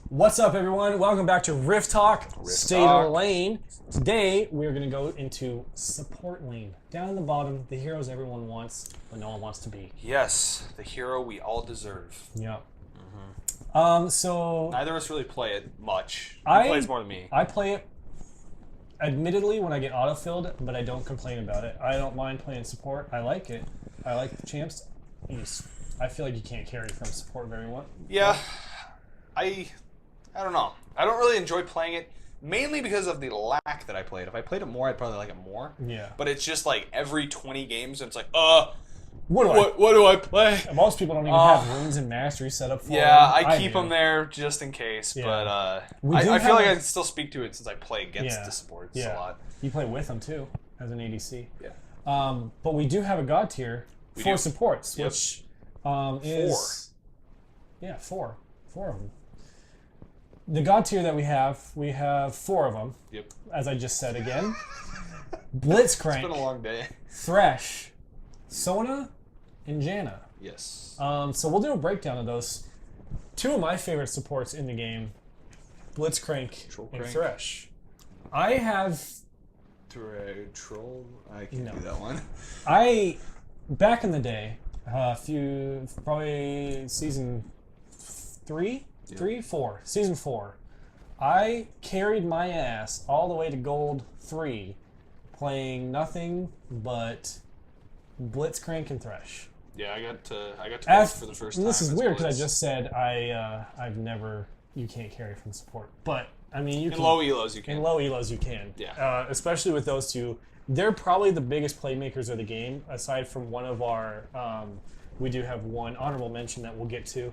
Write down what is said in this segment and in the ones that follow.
What's up, everyone? Welcome back to Rift Talk, State of the Lane. Today, we're going to go into support lane. Down in the bottom, the heroes everyone wants, but no one wants to be. Yes, the hero we all deserve. Yep. So Neither of us really play it much. He I- plays more than me. I play it, admittedly, when I get autofilled, but I don't complain about it. I don't mind playing support. I like it. I like the champs. I feel like you can't carry from support very well. Yeah, I don't know. I don't really enjoy playing it, mainly because of the lack that I played. If I played it more, I'd probably like it more. Yeah. But it's just like every 20 games, it's like, What do I play? Most people don't even have runes and mastery set up for Yeah, them. I keep do. them there just in case. Yeah. But We do I feel have like a- I can still speak to it since I play against the supports a lot. You play with them too, as an ADC. Yeah. But we do have a god tier for do. supports, Yep. which is four of them. The god tier that we have four of them. Yep. As I just said again, It's been a Blitzcrank, long day. Thresh, Sona, and Janna. Yes. So we'll do a breakdown of those. Two of my favorite supports in the game, Blitzcrank and Trollcrank. Thresh. I have Troll. I can't do that one. back in the day, probably season season 4, I carried my ass all the way to gold 3, playing nothing but Blitzcrank and Thresh. Yeah, I got to gold for the first time. This is as weird well because as- I just said you can't carry from support, but I mean you in can. low elos you can. In low elos, you can. Yeah. Especially with those two. They're probably the biggest playmakers of the game, aside from one of our... we do have one honorable mention that we'll get to.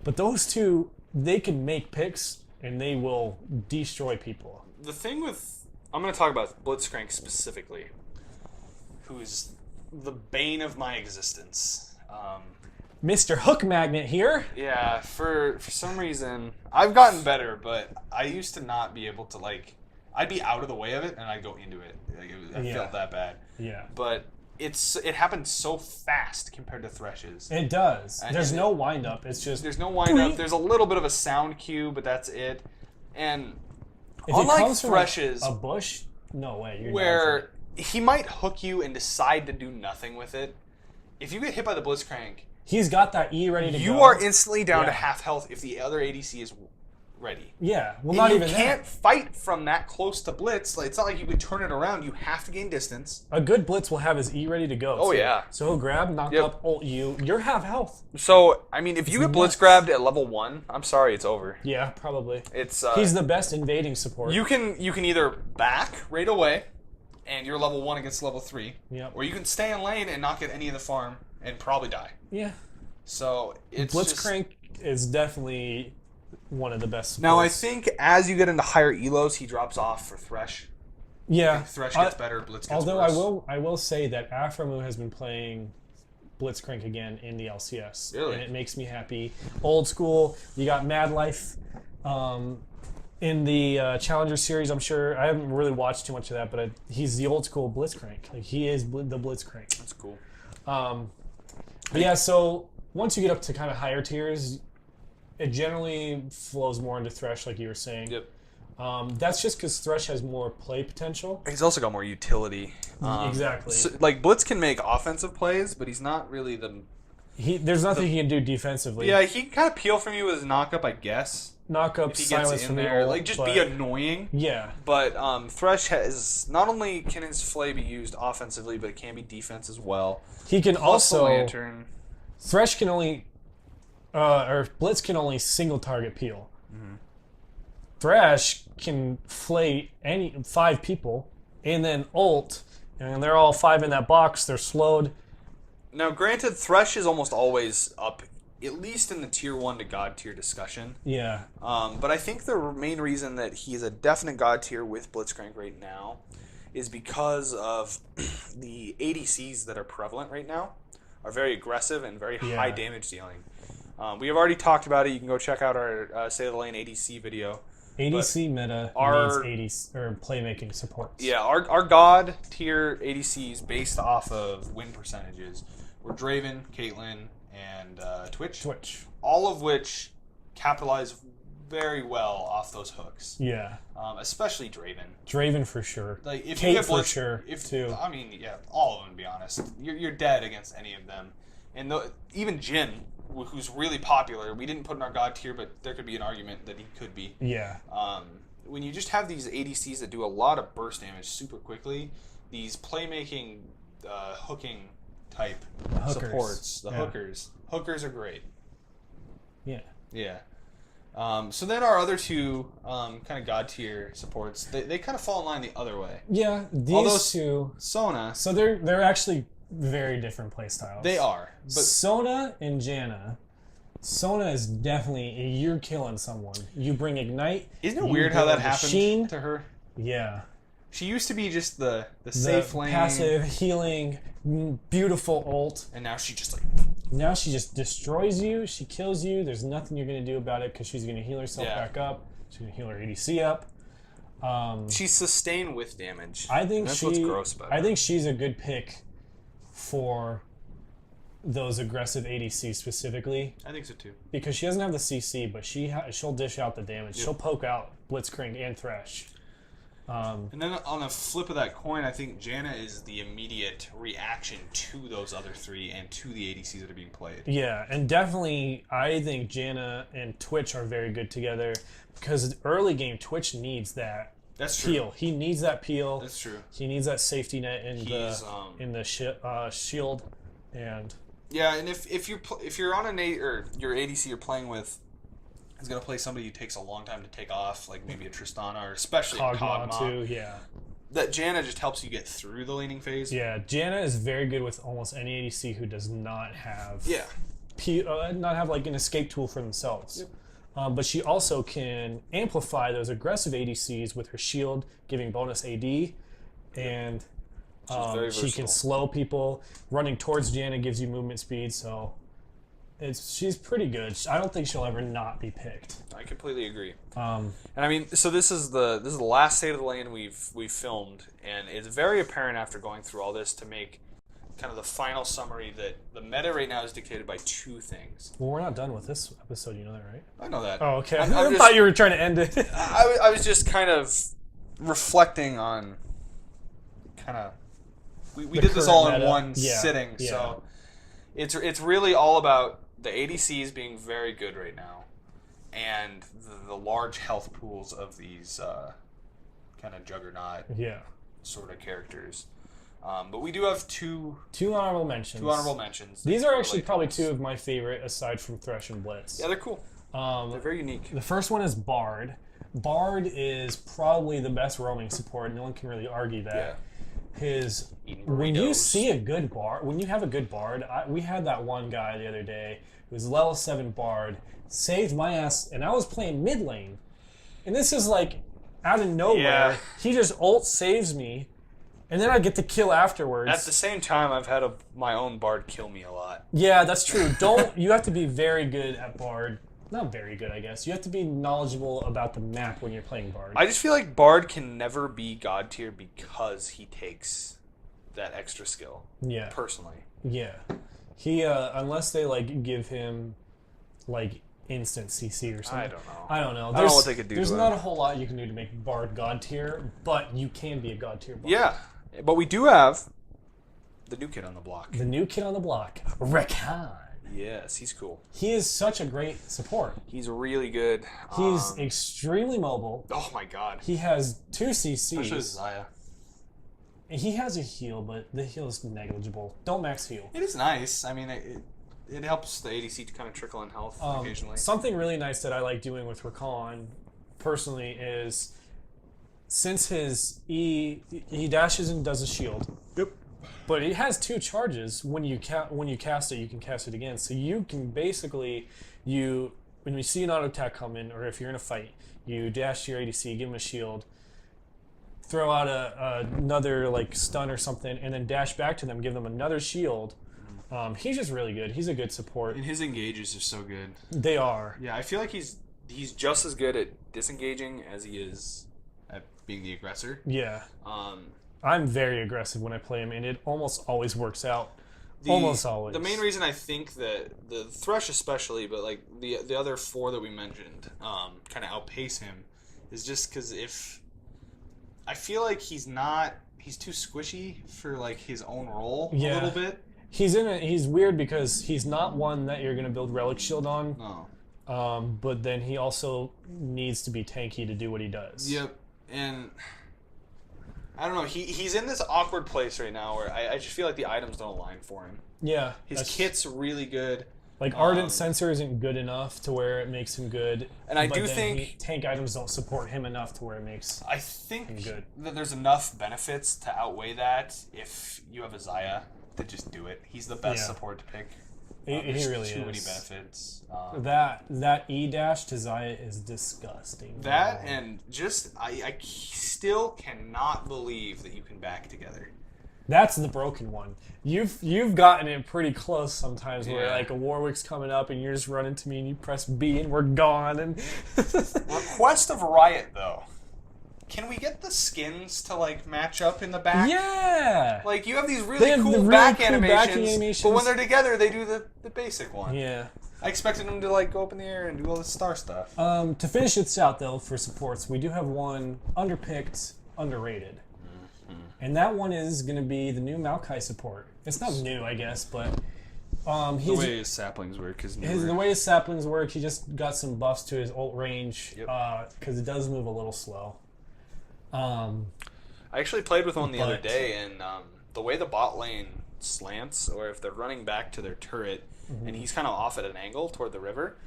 But those two, they can make picks, and they will destroy people. The thing with... I'm going to talk about Blitzcrank specifically, who's the bane of my existence. Mr. Hook Magnet here. Yeah, for some reason, I've gotten better, but I used to not be able to, like... I'd be out of the way of it, and I'd go into it. Like, I felt that bad. Yeah. But it happened so fast compared to Thresh's. It does. And There's no wind-up. It's just... There's no wind-up. There's a little bit of a sound cue, but that's it. And If it unlike comes from like, Thresh's, a bush, no way. You're where he might hook you and decide to do nothing with it, if you get hit by the Blitzcrank, he's got that E ready to go. you are instantly down to Yeah. half health if the other ADC is ready. Yeah. Well, And not you even can't that. fight from that close to Blitz. Like, it's not like you could turn it around. You have to gain distance. A good blitz will have his E ready to go. Oh, too. yeah. So he'll grab, knock Yep. up, ult you. You're half health. So, I mean, if you get Blitz grabbed at level 1, I'm sorry, it's over. Yeah, probably. It's He's the best invading support. You can either back right away, and you're level 1 against level 3, Yep. or you can stay in lane and not get any of the farm and probably die. Yeah. So it's Blitzcrank is definitely one of the best supports. Now I think as you get into higher elos, he drops off for Thresh. yeah. Thresh gets better, Blitz gets Although worse. I will say that Aframu has been playing Blitzcrank again in the LCS. Really? And it makes me happy. Old school. You got Mad Life. In the Challenger series, I'm sure I haven't really watched too much of that, but he's the old school Blitzcrank. Like he is the Blitzcrank. That's cool. But yeah, so once you get up to kind of higher tiers, it generally flows more into Thresh, like you were saying. Yep. That's just because Thresh has more play potential. He's also got more utility. Exactly. So, like Blitz can make offensive plays, but he's not really the. There's nothing he can do defensively. Yeah, he can kind of peel from you with his knockup, I guess. Knock up, If he silence gets in from the there, ult, like just but- be annoying. Yeah. But Thresh has not only can his flay be used offensively, but it can be defense as well. He can Plus also... the lantern. Thresh can only... or Blitz can only single target peel. Mm-hmm. Thresh can flay 5 people and then ult, and they're all 5 in that box. They're slowed. Now, granted, Thresh is almost always up, at least in the tier 1 to god tier discussion. Yeah. But I think the main reason that he is a definite god tier with Blitzcrank right now is because of the ADCs that are prevalent right now are very aggressive and very high damage dealing. We have already talked about it. You can go check out our State of the Lane ADC video. ADC meta our- needs ADC, or playmaking supports. Yeah, our god tier ADCs based off of win percentages, were Draven, Caitlyn, and Twitch. Twitch. All of which capitalize very well off those hooks. Yeah. Especially Draven. Draven for sure. Like if Kate you get for sure too. I mean, yeah, all of them. To be honest, you're dead against any of them, and even Jhin, who's really popular. We didn't put in our god tier, but there could be an argument that he could be. Yeah. When you just have these ADCs that do a lot of burst damage super quickly, these playmaking, hooking type supports, hookers are great. Yeah. Yeah. So then our other two kind of god tier supports, they kind of fall in line the other way. Yeah, these Although two. Sona, So they're actually very different playstyles. they are. But Sona and Janna. Sona is definitely you're killing someone. You bring Ignite. isn't it you weird how go that to happened Sheen. to her? Yeah. She used to be just the The safe lane, passive healing, beautiful ult. and now she just like Now she just destroys you. She kills you. There's nothing you're gonna do about it because she's gonna heal herself Yeah. back up. She's gonna heal her ADC up. she's sustained with damage. I think And that's she. what's gross about I her. think she's a good pick for those aggressive ADCs specifically I think so too. because she doesn't have the CC, but she'll dish out the damage. Yep. She'll poke out Blitzcrank and Thresh. And then on the flip of that coin, I think Janna is the immediate reaction to those other three and to the ADCs that are being played. Yeah, and definitely I think Janna and Twitch are very good together because early game Twitch needs that That's true. peel. He needs that peel. That's true. He needs that safety net He's, in the shield, and Yeah, and if you're on or your ADC you're playing with is gonna play somebody who takes a long time to take off, like maybe a Tristana or especially a Kog'Maw Kog'Maw, too. Yeah, that Janna just helps you get through the laning phase. yeah. Janna is very good with almost any ADC who does not have not have like an escape tool for themselves. Yep. But she also can amplify those aggressive ADCs with her shield, giving bonus AD, and very she versatile. can slow people. Running towards Janna gives you movement speed, so she's pretty good. I don't think she'll ever not be picked. I completely agree. Um, And I mean, so this is the last state of the lane we've filmed, and it's very apparent after going through all this to make kind of the final summary that the meta right now is dictated by two things. well, we're not done with this episode. You know that, right? I know that. Oh, okay. I'm I just- thought you were trying to end it. I was just kind of reflecting on kind of we The did this all in current meta. one Yeah, sitting, yeah. so it's really all about the ADCs being very good right now, and the large health pools of these kind of juggernaut Yeah. sort of characters. But we do have two Honorable mentions. honorable mentions. These that are relate actually to probably this. two of my favorite aside from Thresh and Blitz. Yeah, they're cool. They're very unique. The first one is Bard. Bard is probably the best roaming support. No one can really argue that. Yeah. His Eating when you burritos. see a good Bard, when you have a good Bard, we had that one guy the other day who was level 7 Bard, saved my ass, and I was playing mid lane, and this is like out of nowhere. Yeah. He just ult saves me, and then I get the kill afterwards. At the same time, I've had my own Bard kill me a lot. Yeah, that's true. You have to be very good at Bard. Not very good, I guess. You have to be knowledgeable about the map when you're playing Bard. I just feel like Bard can never be god tier because he takes that extra skill. Yeah. Personally. Yeah. He unless they like give him like instant CC or something. I don't know. I don't know. I don't know what they could do There's to not him. a whole lot you can do to make Bard god tier, but you can be a god tier Bard. Yeah, but we do have the new kid on the block. The new kid on the block, Rakan. Yes, he's cool. He is such a great support. He's really good. He's extremely mobile. Oh my god. He has 2 Especially with CCs. Zaya. He has a heal, but the heal is negligible. Don't max heal. It is nice. I mean, it helps the ADC to kind of trickle in health occasionally. Something really nice that I like doing with Rakan, personally, is since his he dashes and does a shield. Yep. But it has 2 charges. When you cast it, you can cast it again. So you can basically when you see an auto attack come in, or if you're in a fight, you dash to your ADC, give him a shield, throw out another like stun or something, and then dash back to them, give them another shield. He's just really good. He's a good support. And his engages are so good. They are. Yeah, I feel like he's just as good at disengaging as he is at being the aggressor. Yeah. Um, I'm very aggressive when I play him, and it almost always works out. Almost always. The main reason I think that the Thresh especially, but like the other 4 that we mentioned, kind of outpace him, is just because if I feel like he's too squishy for like his own role a little bit. He's weird because he's not one that you're gonna build Relic Shield on. No. But then he also needs to be tanky to do what he does. Yep. And I don't know. He's in this awkward place right now where I just feel like the items don't align for him. Yeah. His kit's really good. Like Ardent Sensor isn't good enough to where it makes him good. And I do think tank items don't support him enough to where it makes him good. That there's enough benefits to outweigh that if you have a Xayah to just do it. He's the best support to pick. He really too is. many benefits. That E dash to Xayah is disgusting. That and just I still cannot believe that you can back together. That's the broken one. You've gotten it pretty close sometimes where like a Warwick's coming up and you're just running to me and you press B and we're gone. And Request of Riot though. Can we get the skins to like match up in the back? Yeah. Like you have these really cool back animations, animations, but when they're together they do the basic one. Yeah. I expected them to like go up in the air and do all this star stuff. To finish this out though for supports, we do have one underpicked, underrated. And that one is going to be the new Maokai support. It's not new, I guess, but the way his saplings work is newer. The way his saplings work, he just got some buffs to his ult range because it does move a little slow. I actually played with one the other day, and the way the bot lane slants, or if they're running back to their turret, and he's kind of off at an angle toward the river,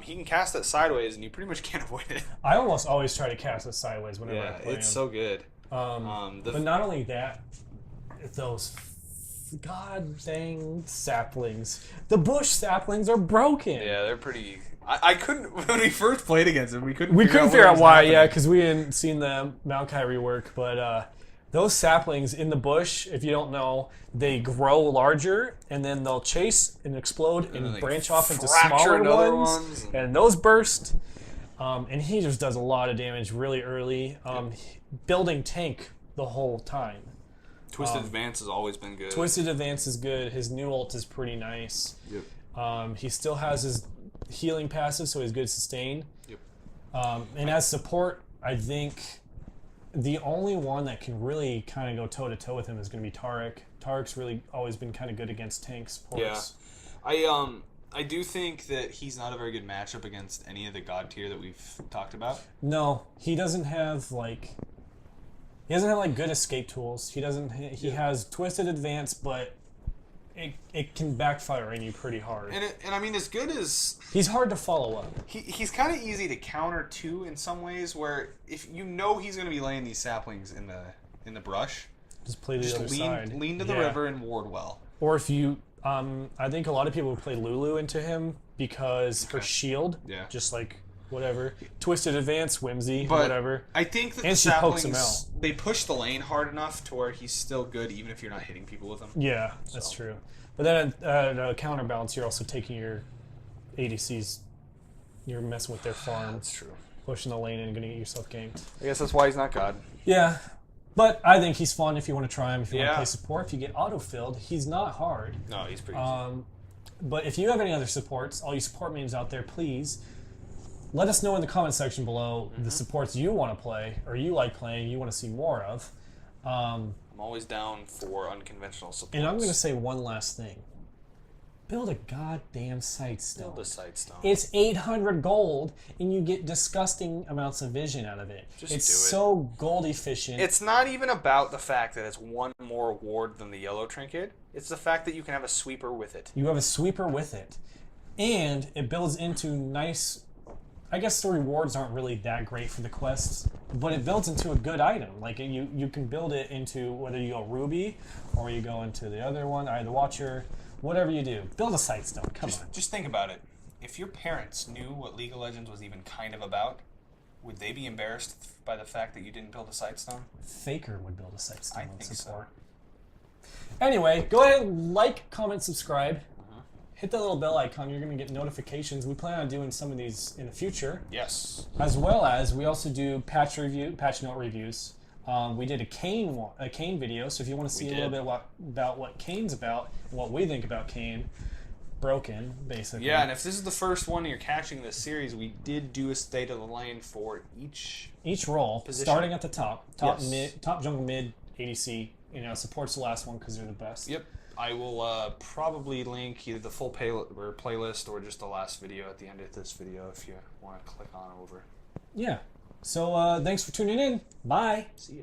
he can cast it sideways, and you pretty much can't avoid it. I almost always try to cast it sideways whenever I play it's him. so good. But not only that, those god dang saplings. The bush saplings are broken. Yeah, they're pretty... I couldn't... When we first played against them, we couldn't figure out why, because we hadn't seen the Maokai rework, but those saplings in the bush, if you don't know, they grow larger, and then they'll chase and explode and branch off into smaller ones, and those burst. And he just does a lot of damage really early, building tank the whole time. Twisted Advance has always been good. Twisted Advance is good. His new ult is pretty nice. Yep. He still has his healing passive, so he's good sustain. Yep. And as support, I think the only one that can really kind of go toe-to-toe with him is going to be Taric. Taric's really always been kind of good against tanks. Ports. Yeah. I do think that he's not a very good matchup against any of the god tier that we've talked about. No, he doesn't have like good escape tools. He doesn't. He has Twisted Advance, but it can backfire on you pretty hard. And I mean, as good as he's hard to follow up. He's kind of easy to counter too in some ways. Where if you know he's going to be laying these saplings in the brush, just play the other side. Lean to the river and ward well. Or if you. I think a lot of people would play Lulu into him because her shield, just like whatever, Twisted Advance, Whimsy, whatever. I think that and the she saplings, pokes him out. They push the lane hard enough to where he's still good even if you're not hitting people with him. Yeah, that's true. But then at counterbalance, you're also taking your ADCs, you're messing with their farm. That's true. Pushing the lane and going to get yourself ganked. I guess that's why he's not God. Yeah. But I think he's fun if you want to try him, if you want to play support. If you get auto-filled, he's not hard. No, he's pretty easy. But if you have any other supports, all you support memes out there, please let us know in the comment section below the supports you want to play, or you like playing, you want to see more of. I'm always down for unconventional supports. And I'm going to say one last thing. Build a goddamn Sightstone. Build a Sightstone. It's 800 gold, and you get disgusting amounts of vision out of it. It's so gold efficient. It's not even about the fact that it's one more ward than the yellow trinket. It's the fact that you can have a sweeper with it. You have a sweeper with it. And it builds into nice... I guess the rewards aren't really that great for the quests, but it builds into a good item. Like, you can build it into whether you go Ruby, or you go into the other one, Eye of the Watcher... Whatever you do, build a Sightstone. Come on. Just think about it. If your parents knew what League of Legends was even kind of about, would they be embarrassed by the fact that you didn't build a Sightstone? Faker would build a Sightstone. I think support. So. Anyway, go ahead and like, comment, subscribe. Hit that little bell icon. You're going to get notifications. We plan on doing some of these in the future. Yes. As well as we also do patch note reviews. We did a Kane video, so if you want to see a did. little bit about what Kane's about, and what we think about Kane, broken basically. Yeah, and if this is the first one you're catching this series, we did do a state of the lane for each role, position. starting at the top Yes. top jungle, mid, ADC. Supports the last one because they're the best. Yep. I will probably link either the full playlist or just the last video at the end of this video if you want to click on over. Yeah. So thanks for tuning in. Bye. See ya.